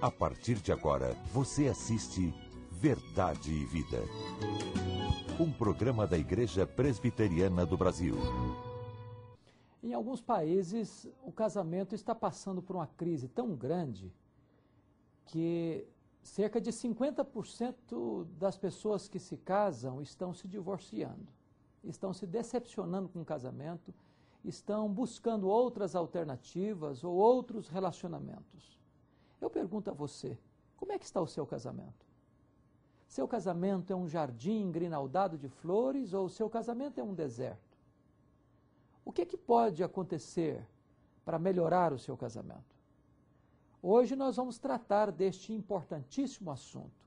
A partir de agora, você assiste Verdade e Vida. Um programa da Igreja Presbiteriana do Brasil. Em alguns países, o casamento está passando por uma crise tão grande que cerca de 50% das pessoas que se casam estão se divorciando, estão se decepcionando com o casamento, estão buscando outras alternativas ou outros relacionamentos. Eu pergunto a você, como é que está o seu casamento? Seu casamento é um jardim engrinaldado de flores ou seu casamento é um deserto? O que pode acontecer para melhorar o seu casamento? Hoje nós vamos tratar deste importantíssimo assunto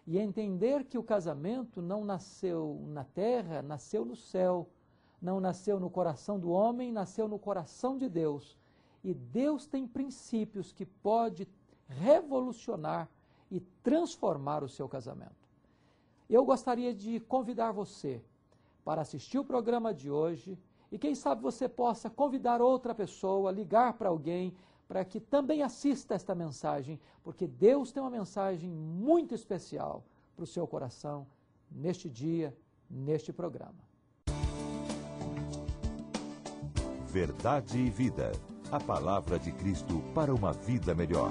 e entender que o casamento não nasceu na terra, nasceu no céu, não nasceu no coração do homem, nasceu no coração de Deus. E Deus tem princípios que pode revolucionar e transformar o seu casamento. Eu gostaria de convidar você para assistir o programa de hoje e quem sabe você possa convidar outra pessoa, ligar para alguém, para que também assista esta mensagem, porque Deus tem uma mensagem muito especial para o seu coração neste dia, neste programa. Verdade e Vida. A palavra de Cristo para uma vida melhor.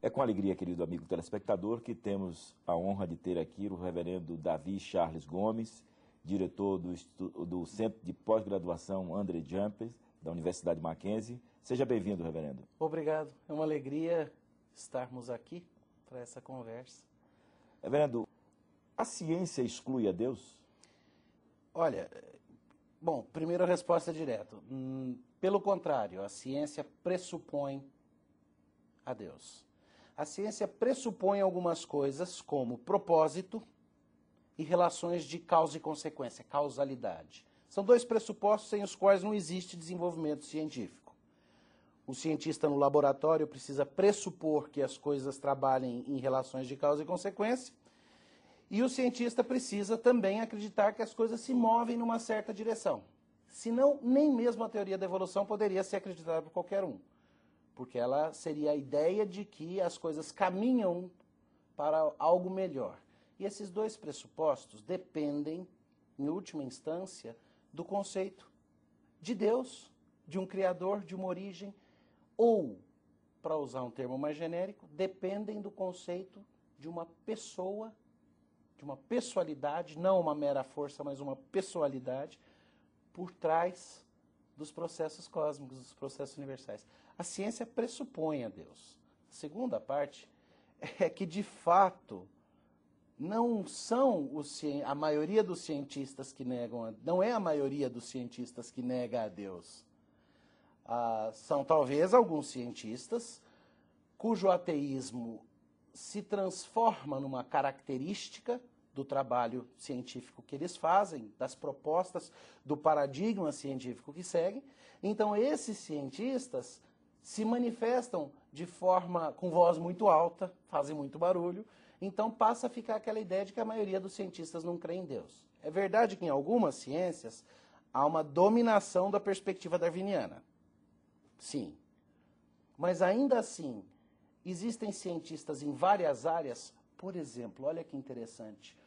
É com alegria, querido amigo telespectador, que temos a honra de ter aqui o reverendo Davi Charles Gomes, diretor do Centro de Pós-Graduação André Jumper, da Universidade Mackenzie. Seja bem-vindo, reverendo. Obrigado. É uma alegria estarmos aqui para essa conversa. Reverendo, a ciência exclui a Deus? Olha, bom, primeiro a resposta é direta. Pelo contrário, a ciência pressupõe a Deus. A ciência pressupõe algumas coisas como propósito e relações de causa e consequência, causalidade. São dois pressupostos sem os quais não existe desenvolvimento científico. O cientista no laboratório precisa pressupor que as coisas trabalhem em relações de causa e consequência, e o cientista precisa também acreditar que as coisas se movem numa certa direção. Senão, nem mesmo a teoria da evolução poderia ser acreditada por qualquer um, porque ela seria a ideia de que as coisas caminham para algo melhor. E esses dois pressupostos dependem, em última instância, do conceito de Deus, de um Criador, de uma origem, ou, para usar um termo mais genérico, dependem do conceito de uma pessoa, de uma pessoalidade, não uma mera força, mas uma pessoalidade, por trás dos processos cósmicos, dos processos universais. A ciência pressupõe a Deus. A segunda parte é que, de fato, não são a maioria dos cientistas que negam, não é a maioria dos cientistas que nega a Deus. São talvez alguns cientistas cujo ateísmo se transforma numa característica do trabalho científico que eles fazem, das propostas, do paradigma científico que seguem. Então esses cientistas se manifestam com voz muito alta, fazem muito barulho. Então passa a ficar aquela ideia de que a maioria dos cientistas não crê em Deus. É verdade que em algumas ciências há uma dominação da perspectiva darwiniana. Sim. Mas ainda assim, existem cientistas em várias áreas. Por exemplo, olha que interessante,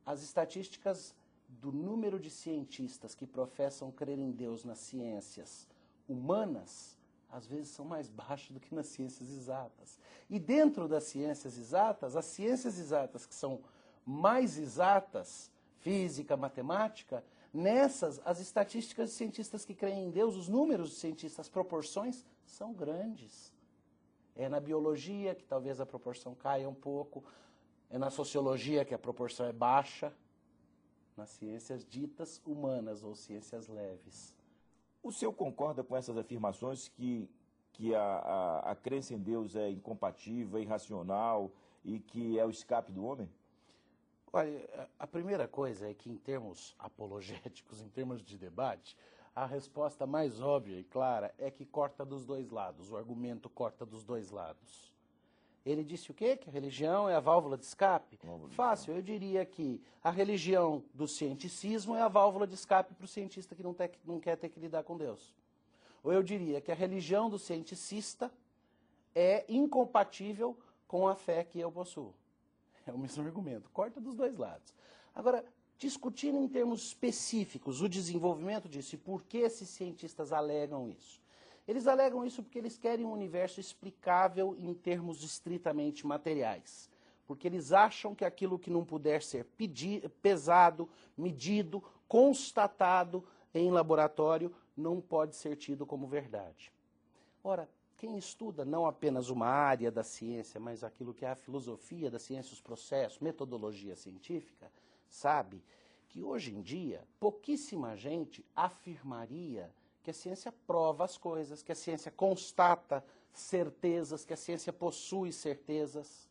as estatísticas do número de cientistas que professam crer em Deus nas ciências humanas às vezes são mais baixos do que nas ciências exatas. E dentro das ciências exatas, as ciências exatas que são mais exatas, física, matemática, nessas, as estatísticas de cientistas que creem em Deus, os números de cientistas, as proporções são grandes. É na biologia que talvez a proporção caia um pouco, é na sociologia que a proporção é baixa, nas ciências ditas humanas ou ciências leves. O senhor concorda com essas afirmações que a crença em Deus é incompatível, é irracional e que é o escape do homem? Olha, a primeira coisa é que em termos apologéticos, em termos de debate, a resposta mais óbvia e clara é que corta dos dois lados, o argumento corta dos dois lados. Ele disse o quê? Que a religião é a válvula de escape? Fácil, eu diria que a religião do cienticismo é a válvula de escape para o cientista que não quer ter que lidar com Deus. Ou eu diria que a religião do cientificista é incompatível com a fé que eu possuo. É o mesmo argumento, corta dos dois lados. Agora, discutindo em termos específicos o desenvolvimento disso e por que esses cientistas alegam isso. Eles alegam isso porque eles querem um universo explicável em termos estritamente materiais. Porque eles acham que aquilo que não puder ser pesado, medido, constatado em laboratório, não pode ser tido como verdade. Ora, quem estuda não apenas uma área da ciência, mas aquilo que é a filosofia da ciência, os processos, metodologia científica, sabe que hoje em dia pouquíssima gente afirmaria que a ciência prova as coisas, que a ciência constata certezas, que a ciência possui certezas.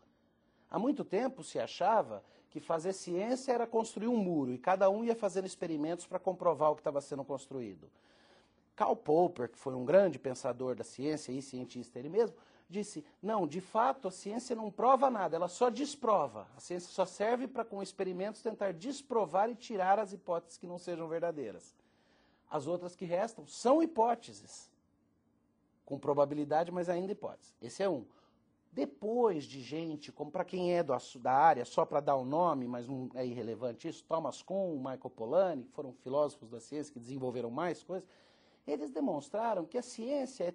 Há muito tempo se achava que fazer ciência era construir um muro e cada um ia fazendo experimentos para comprovar o que estava sendo construído. Karl Popper, que foi um grande pensador da ciência e cientista ele mesmo, disse, não, de fato a ciência não prova nada, ela só desprova. A ciência só serve para, com experimentos, tentar desprovar e tirar as hipóteses que não sejam verdadeiras. As outras que restam são hipóteses, com probabilidade, mas ainda hipóteses. Esse é um. Depois de gente, como para quem é da área, só para dar o nome, mas não é irrelevante isso, Thomas Kuhn, Michael Polanyi, que foram filósofos da ciência que desenvolveram mais coisas, eles demonstraram que a ciência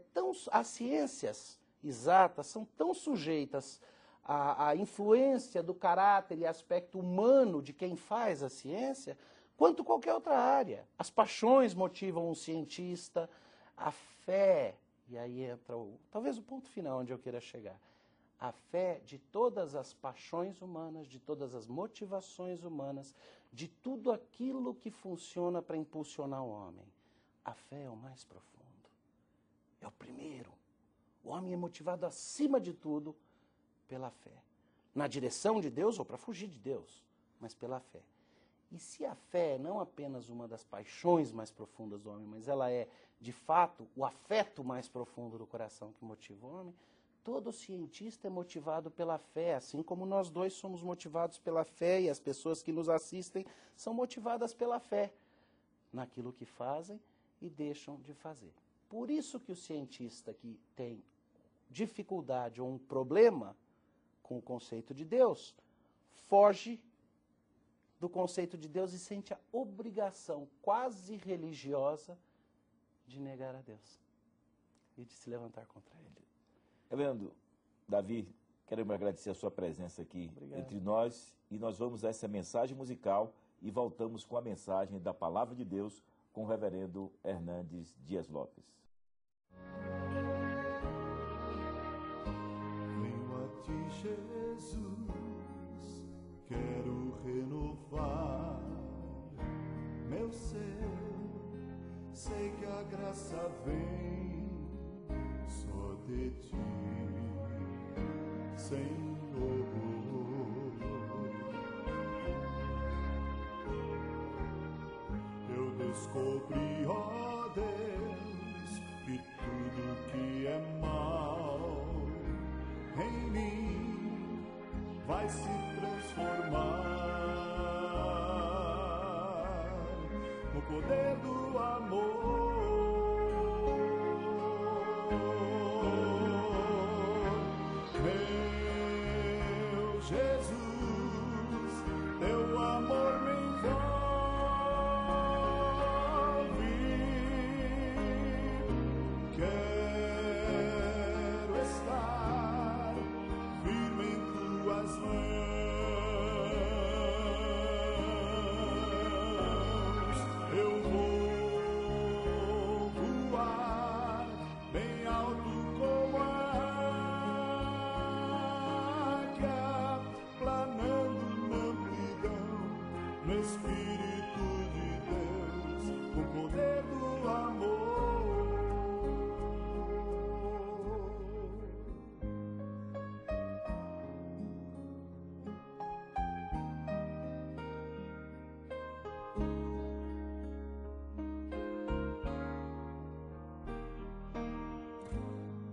as ciências exatas são tão sujeitas à influência do caráter e aspecto humano de quem faz a ciência, quanto qualquer outra área. As paixões motivam um cientista, a fé, e aí entra talvez o ponto final onde eu queira chegar, a fé de todas as paixões humanas, de todas as motivações humanas, de tudo aquilo que funciona para impulsionar o homem. A fé é o mais profundo, é o primeiro. O homem é motivado acima de tudo pela fé. Na direção de Deus ou para fugir de Deus, mas pela fé. E se a fé é não apenas uma das paixões mais profundas do homem, mas ela é, de fato, o afeto mais profundo do coração que motiva o homem, todo cientista é motivado pela fé, assim como nós dois somos motivados pela fé e as pessoas que nos assistem são motivadas pela fé naquilo que fazem e deixam de fazer. Por isso que o cientista que tem dificuldade ou um problema com o conceito de Deus, foge do conceito de Deus e sente a obrigação quase religiosa de negar a Deus e de se levantar contra ele. Reverendo Davi, queremos agradecer a sua presença aqui entre nós e nós vamos a essa mensagem musical e voltamos com a mensagem da Palavra de Deus com o reverendo Hernandes Dias Lopes. Venho a ti, Jesus, quero renovar meu ser. Sei que a graça vem só de ti, Senhor. Eu descobri, ó Deus, que tudo que é mal em mim vai se transformar no poder do amor. Meu Jesus, teu amor me envolve. Quero estar firme em tuas mãos. Eu vou voar bem alto como a águia, planando na amplidão, no Espírito de Deus, com o poder do amor.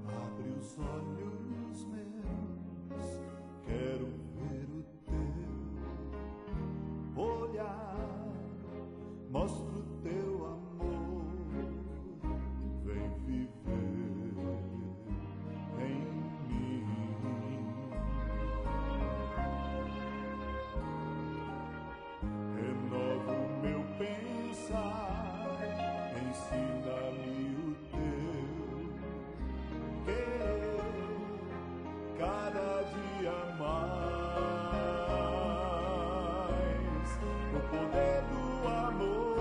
Abre os olhos meus, quero ver o teu olhar, mostra o teu amor, vem pensar, ensina-me o teu querer, cada dia mais, o poder do amor.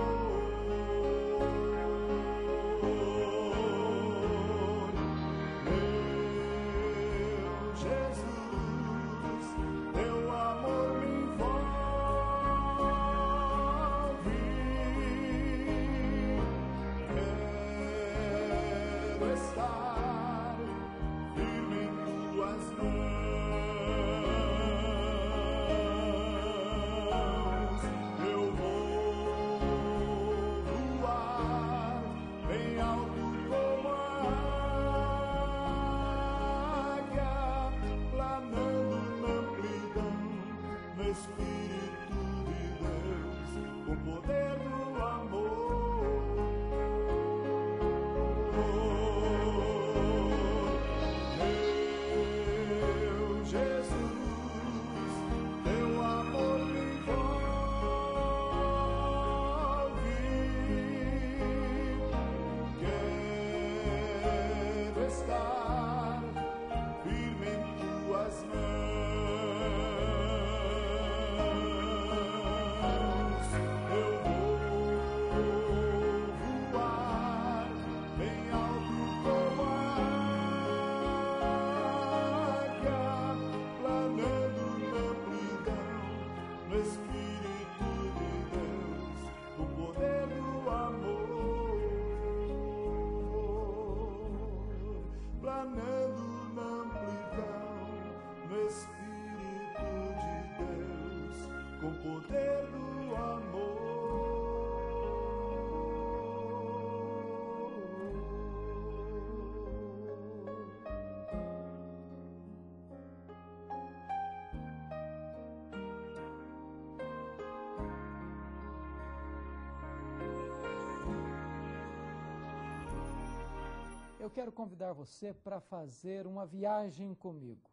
Eu quero convidar você para fazer uma viagem comigo.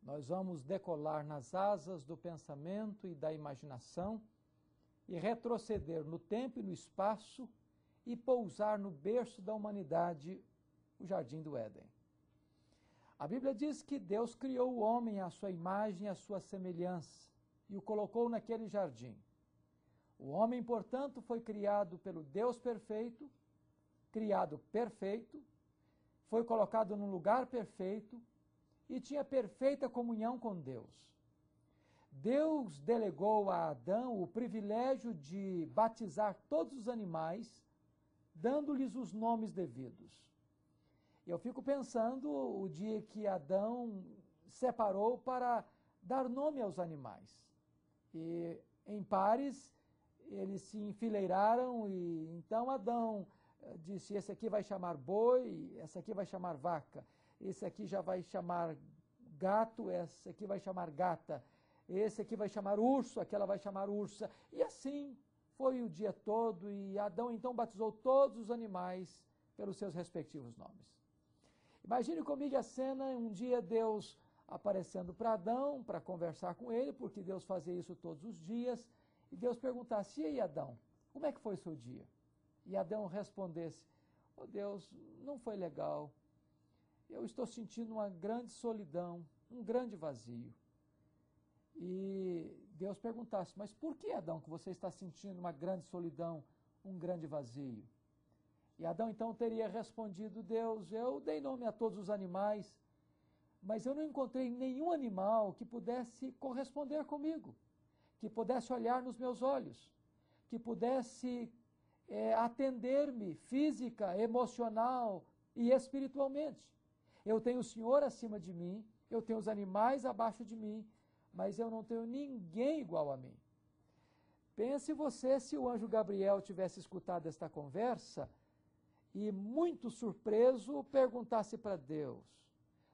Nós vamos decolar nas asas do pensamento e da imaginação e retroceder no tempo e no espaço e pousar no berço da humanidade, o Jardim do Éden. A Bíblia diz que Deus criou o homem à sua imagem e à sua semelhança e o colocou naquele jardim. O homem, portanto, foi criado pelo Deus perfeito, criado perfeito, foi colocado num lugar perfeito e tinha perfeita comunhão com Deus. Deus delegou a Adão o privilégio de batizar todos os animais, dando-lhes os nomes devidos. Eu fico pensando o dia que Adão separou para dar nome aos animais. E em pares eles se enfileiraram e então Adão disse, esse aqui vai chamar boi, essa aqui vai chamar vaca, esse aqui já vai chamar gato, esse aqui vai chamar gata, esse aqui vai chamar urso, aquela vai chamar ursa. E assim foi o dia todo e Adão então batizou todos os animais pelos seus respectivos nomes. Imagine comigo a cena, um dia Deus aparecendo para Adão, para conversar com ele, porque Deus fazia isso todos os dias, e Deus perguntasse, e aí Adão, como é que foi o seu dia? E Adão respondesse, oh Deus, não foi legal, eu estou sentindo uma grande solidão, um grande vazio. E Deus perguntasse, mas por que, Adão, que você está sentindo uma grande solidão, um grande vazio? E Adão então teria respondido, Deus, eu dei nome a todos os animais, mas eu não encontrei nenhum animal que pudesse corresponder comigo, que pudesse olhar nos meus olhos, que pudesse atender-me física, emocional e espiritualmente. Eu tenho o Senhor acima de mim, eu tenho os animais abaixo de mim, mas eu não tenho ninguém igual a mim. Pense você se o anjo Gabriel tivesse escutado esta conversa e, muito surpreso, perguntasse para Deus,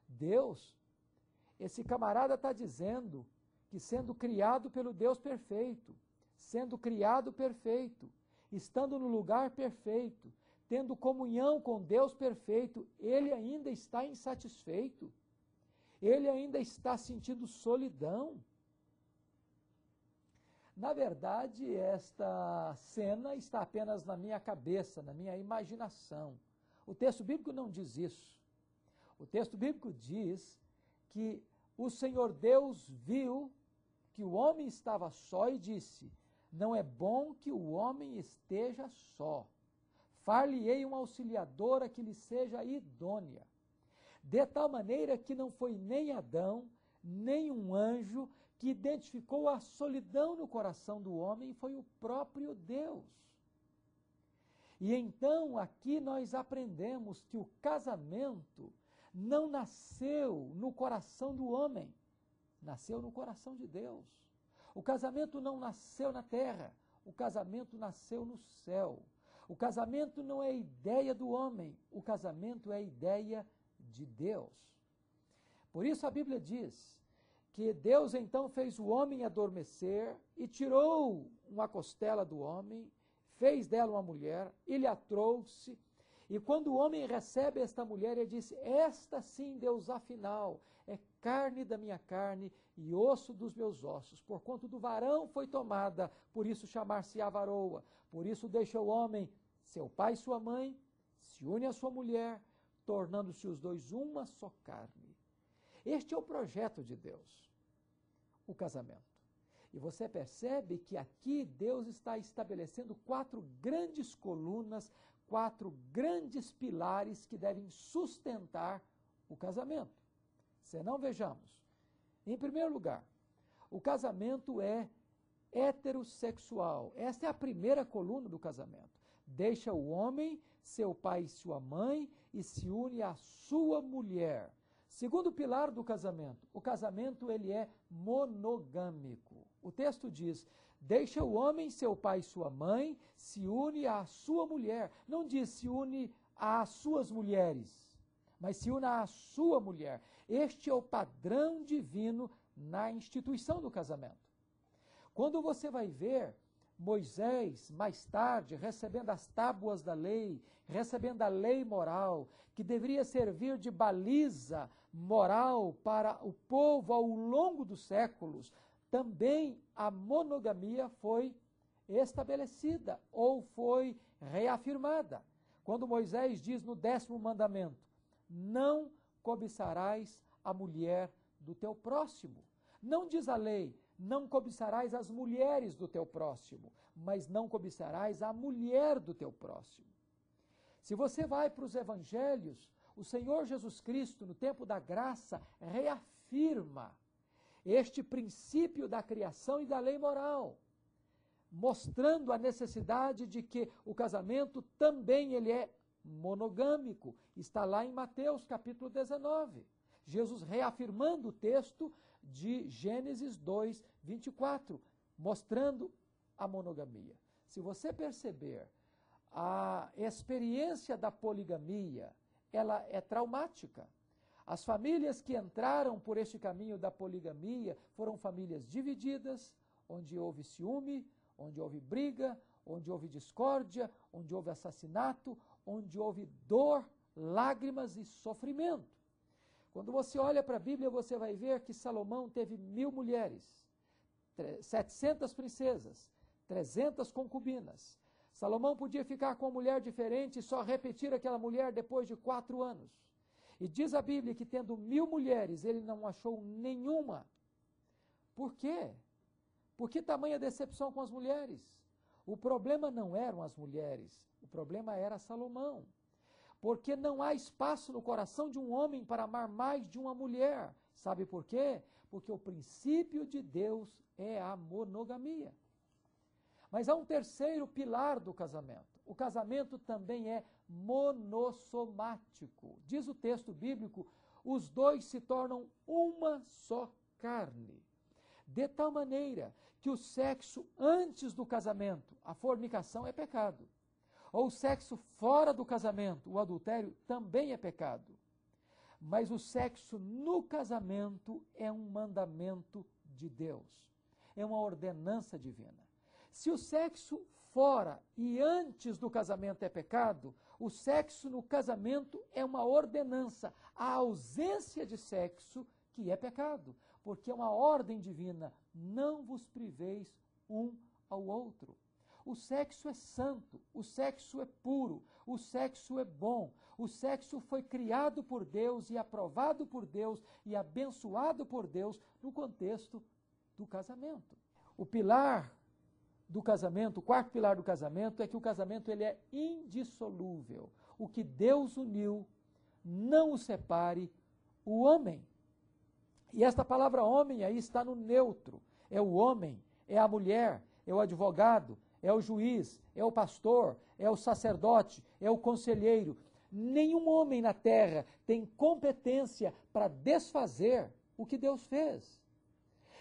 Deus, esse camarada está dizendo que sendo criado pelo Deus perfeito, sendo criado perfeito, estando no lugar perfeito, tendo comunhão com Deus perfeito, ele ainda está insatisfeito, ele ainda está sentindo solidão. Na verdade, esta cena está apenas na minha cabeça, na minha imaginação. O texto bíblico não diz isso. O texto bíblico diz que o Senhor Deus viu que o homem estava só e disse: não é bom que o homem esteja só. Far-lhe-ei uma auxiliadora que lhe seja idônea. De tal maneira que não foi nem Adão, nem um anjo que identificou a solidão no coração do homem, foi o próprio Deus. E então aqui nós aprendemos que o casamento não nasceu no coração do homem, nasceu no coração de Deus. O casamento não nasceu na terra, o casamento nasceu no céu. O casamento não é ideia do homem, o casamento é ideia de Deus. Por isso a Bíblia diz que Deus então fez o homem adormecer e tirou uma costela do homem, fez dela uma mulher, ele a trouxe, e quando o homem recebe esta mulher, ele disse: esta sim, Deus, afinal, é carne da minha carne e osso dos meus ossos, porquanto do varão foi tomada, por isso chamar-se-á varoa. Por isso deixa o homem seu pai e sua mãe, se une à sua mulher, tornando-se os dois uma só carne. Este é o projeto de Deus, o casamento. E você percebe que aqui Deus está estabelecendo 4 grandes colunas, 4 grandes pilares que devem sustentar o casamento. Senão, vejamos, em primeiro lugar, o casamento é heterossexual. Esta é a primeira coluna do casamento. Deixa o homem, seu pai e sua mãe, e se une à sua mulher. Segundo pilar do casamento, o casamento ele é monogâmico. O texto diz: deixa o homem, seu pai e sua mãe, se une à sua mulher. Não diz se une às suas mulheres, mas se une à sua mulher. Este é o padrão divino na instituição do casamento. Quando você vai ver Moisés, mais tarde, recebendo as tábuas da lei, recebendo a lei moral, que deveria servir de baliza moral para o povo ao longo dos séculos, também a monogamia foi estabelecida ou foi reafirmada. Quando Moisés diz no 10º mandamento: não cobiçarás a mulher do teu próximo. Não diz a lei: não cobiçarás as mulheres do teu próximo, mas não cobiçarás a mulher do teu próximo. Se você vai para os evangelhos, o Senhor Jesus Cristo, no tempo da graça, reafirma este princípio da criação e da lei moral, mostrando a necessidade de que o casamento também ele é monogâmico. Está lá em Mateus capítulo 19. Jesus reafirmando o texto de Gênesis 2, 24, mostrando a monogamia. Se você perceber, a experiência da poligamia, ela é traumática. As famílias que entraram por este caminho da poligamia foram famílias divididas, onde houve ciúme, onde houve briga, onde houve discórdia, onde houve assassinato, onde houve dor, lágrimas e sofrimento. Quando você olha para a Bíblia, você vai ver que Salomão teve 1000 mulheres, 700 princesas, 300 concubinas. Salomão podia ficar com uma mulher diferente e só repetir aquela mulher depois de 4 anos. E diz a Bíblia que tendo 1000 mulheres, ele não achou nenhuma. Por quê? Por que tamanha decepção com as mulheres? O problema não eram as mulheres, o problema era Salomão. Porque não há espaço no coração de um homem para amar mais de uma mulher. Sabe por quê? Porque o princípio de Deus é a monogamia. Mas há um terceiro pilar do casamento. O casamento também é monossomático. Diz o texto bíblico: os dois se tornam uma só carne. De tal maneira que o sexo antes do casamento, a fornicação, é pecado. Ou o sexo fora do casamento, o adultério, também é pecado. Mas o sexo no casamento é um mandamento de Deus. É uma ordenança divina. Se o sexo fora e antes do casamento é pecado, o sexo no casamento é uma ordenança. A ausência de sexo que é pecado, porque é uma ordem divina. Não vos priveis um ao outro. O sexo é santo, o sexo é puro, o sexo é bom, o sexo foi criado por Deus e aprovado por Deus e abençoado por Deus no contexto do casamento. O pilar do casamento, o quarto pilar do casamento é que o casamento ele é indissolúvel. O que Deus uniu, não o separe o homem. E esta palavra homem aí está no neutro. É o homem, é a mulher, é o advogado, é o juiz, é o pastor, é o sacerdote, é o conselheiro. Nenhum homem na terra tem competência para desfazer o que Deus fez.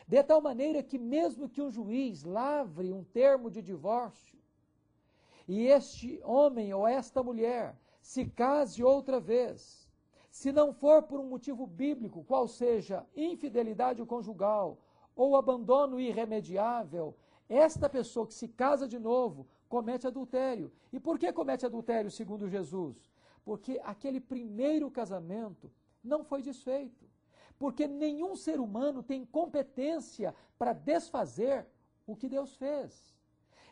De tal maneira que mesmo que um juiz lavre um termo de divórcio, e este homem ou esta mulher se case outra vez, se não for por um motivo bíblico, qual seja infidelidade conjugal ou abandono irremediável, esta pessoa que se casa de novo comete adultério. E por que comete adultério, segundo Jesus? Porque aquele primeiro casamento não foi desfeito. Porque nenhum ser humano tem competência para desfazer o que Deus fez.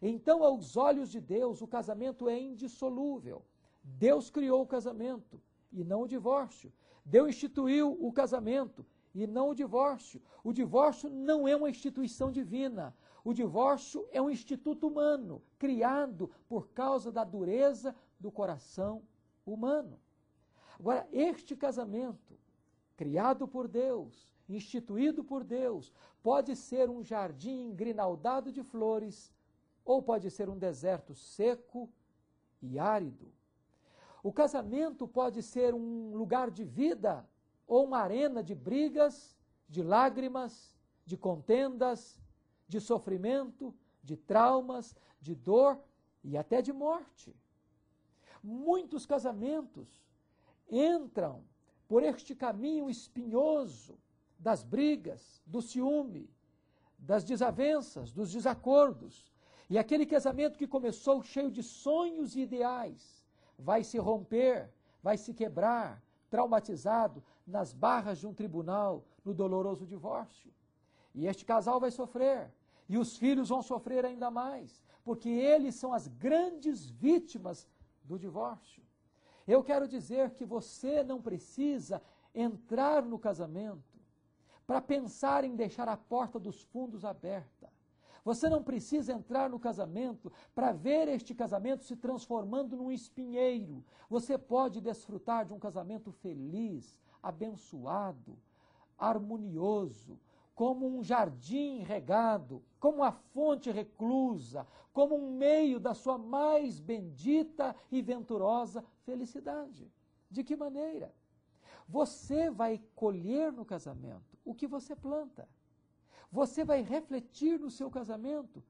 Então, aos olhos de Deus, o casamento é indissolúvel. Deus criou o casamento e não o divórcio. Deus instituiu o casamento e não o divórcio. O divórcio não é uma instituição divina. O divórcio é um instituto humano, criado por causa da dureza do coração humano. Agora, este casamento, criado por Deus, instituído por Deus, pode ser um jardim engrinaldado de flores ou pode ser um deserto seco e árido. O casamento pode ser um lugar de vida ou uma arena de brigas, de lágrimas, de contendas, de sofrimento, de traumas, de dor e até de morte. Muitos casamentos entram por este caminho espinhoso das brigas, do ciúme, das desavenças, dos desacordos. E aquele casamento que começou cheio de sonhos e ideais vai se romper, vai se quebrar, traumatizado nas barras de um tribunal, no doloroso divórcio. E este casal vai sofrer, e os filhos vão sofrer ainda mais, porque eles são as grandes vítimas do divórcio. Eu quero dizer que você não precisa entrar no casamento para pensar em deixar a porta dos fundos aberta. Você não precisa entrar no casamento para ver este casamento se transformando num espinheiro. Você pode desfrutar de um casamento feliz, abençoado, harmonioso, como um jardim regado, como uma fonte reclusa, como um meio da sua mais bendita e venturosa felicidade. De que maneira? Você vai colher no casamento o que você planta. Você vai refletir no seu casamento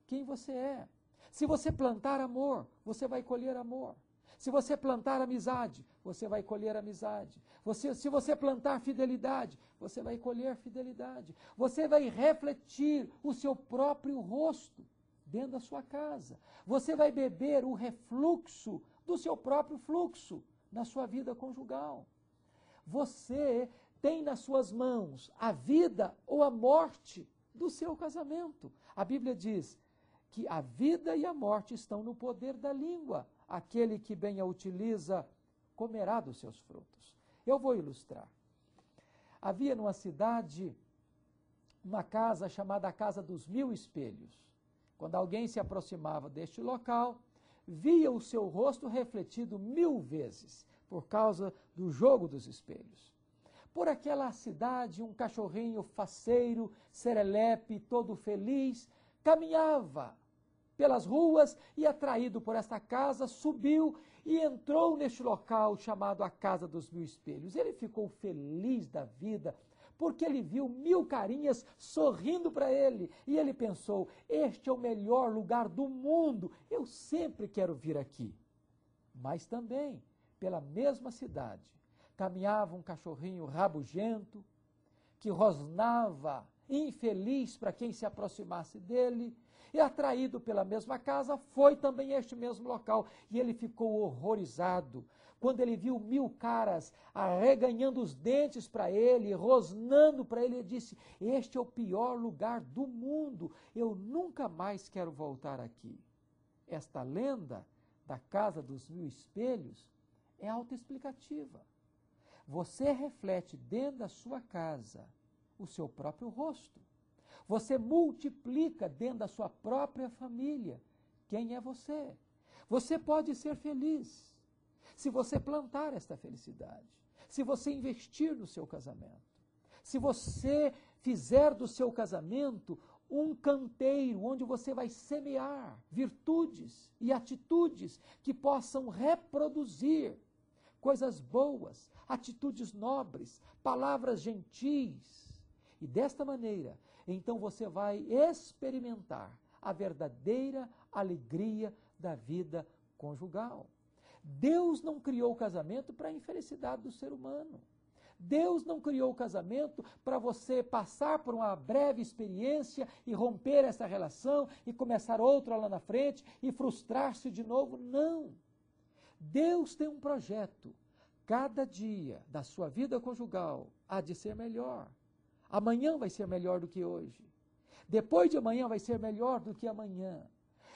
quem você é. Se você plantar amor, você vai colher amor. Se você plantar amizade, você vai colher amizade. Se você plantar fidelidade, você vai colher fidelidade. Você vai refletir o seu próprio rosto dentro da sua casa. Você vai beber o refluxo do seu próprio fluxo na sua vida conjugal. Você tem nas suas mãos a vida ou a morte do seu casamento. A Bíblia diz que a vida e a morte estão no poder da língua. Aquele que bem a utiliza comerá dos seus frutos. Eu vou ilustrar. Havia numa cidade uma casa chamada a Casa dos Mil Espelhos. Quando alguém se aproximava deste local, via o seu rosto refletido 1000 vezes, por causa do jogo dos espelhos. Por aquela cidade, um cachorrinho faceiro, serelepe, todo feliz, caminhava pelas ruas e, atraído por esta casa, subiu e entrou neste local chamado a Casa dos Mil Espelhos. Ele ficou feliz da vida, porque ele viu 1000 carinhas sorrindo para ele. E ele pensou, este é o melhor lugar do mundo, eu sempre quero vir aqui. Mas também, pela mesma cidade, caminhava um cachorrinho rabugento, que rosnava, infeliz para quem se aproximasse dele, E atraído pela mesma casa, foi também a este mesmo local. E ele ficou horrorizado. Quando ele viu 1000 caras arreganhando os dentes para ele, rosnando para ele, ele disse: este é o pior lugar do mundo, eu nunca mais quero voltar aqui. Esta lenda da casa dos 1000 espelhos é autoexplicativa. Você reflete dentro da sua casa o seu próprio rosto. Você multiplica dentro da sua própria família quem é você. Você pode ser feliz se você plantar esta felicidade, se você investir no seu casamento, se você fizer do seu casamento um canteiro onde você vai semear virtudes e atitudes que possam reproduzir coisas boas, atitudes nobres, palavras gentis. E desta maneira, então você vai experimentar a verdadeira alegria da vida conjugal. Deus não criou o casamento para a infelicidade do ser humano. Deus não criou o casamento para você passar por uma breve experiência e romper essa relação e começar outra lá na frente e frustrar-se de novo. Não. Deus tem um projeto. Cada dia da sua vida conjugal há de ser melhor. Amanhã vai ser melhor do que hoje. Depois de amanhã vai ser melhor do que amanhã.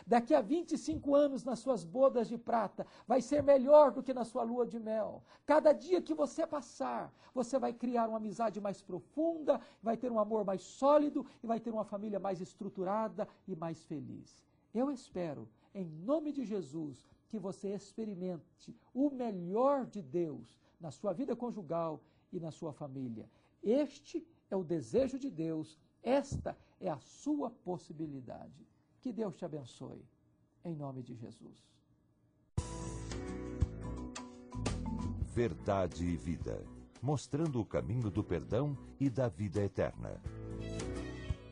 Daqui a 25 anos nas suas bodas de prata vai ser melhor do que na sua lua de mel. Cada dia que você passar, você vai criar uma amizade mais profunda, vai ter um amor mais sólido e vai ter uma família mais estruturada e mais feliz. Eu espero, em nome de Jesus, que você experimente o melhor de Deus na sua vida conjugal e na sua família. Este é o desejo de Deus, esta é a sua possibilidade. Que Deus te abençoe, em nome de Jesus. Verdade e Vida, mostrando o caminho do perdão e da vida eterna.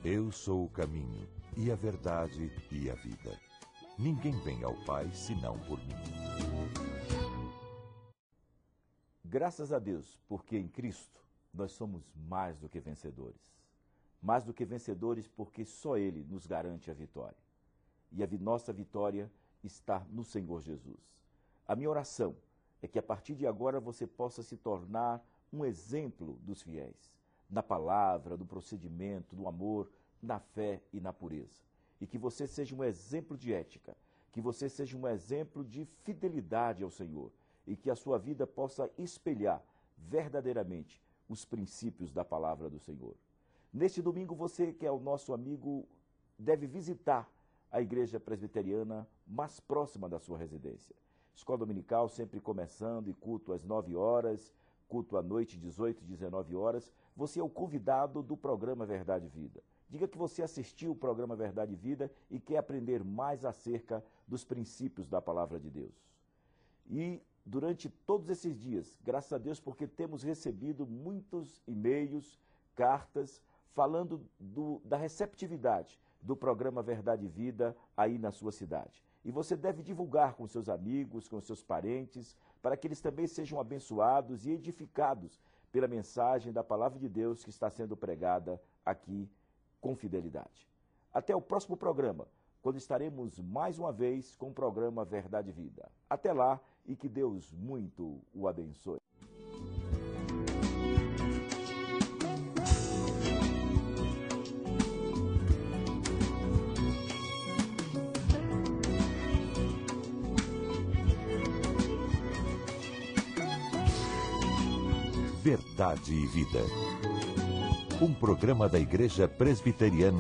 Eu sou o caminho, e a verdade e a vida. Ninguém vem ao Pai senão por mim. Graças a Deus, porque em Cristo nós somos mais do que vencedores. Mais do que vencedores porque só Ele nos garante a vitória. E a nossa vitória está no Senhor Jesus. A minha oração é que a partir de agora você possa se tornar um exemplo dos fiéis, na palavra, no procedimento, no amor, na fé e na pureza. E que você seja um exemplo de ética, que você seja um exemplo de fidelidade ao Senhor e que a sua vida possa espelhar verdadeiramente os princípios da palavra do Senhor. Neste domingo, você que é o nosso amigo, deve visitar a igreja presbiteriana mais próxima da sua residência. Escola dominical sempre começando e culto às 9 horas, culto à noite 18 e 19 horas. Você é o convidado do programa Verdade e Vida. Diga que você assistiu o programa Verdade e Vida e quer aprender mais acerca dos princípios da palavra de Deus. E durante todos esses dias, graças a Deus, porque temos recebido muitos e-mails, cartas, falando da receptividade do programa Verdade e Vida aí na sua cidade. E você deve divulgar com seus amigos, com seus parentes, para que eles também sejam abençoados e edificados pela mensagem da palavra de Deus que está sendo pregada aqui com fidelidade. Até o próximo programa, quando estaremos mais uma vez com o programa Verdade e Vida. Até lá e que Deus muito o abençoe. Verdade e Vida. Um programa da Igreja Presbiteriana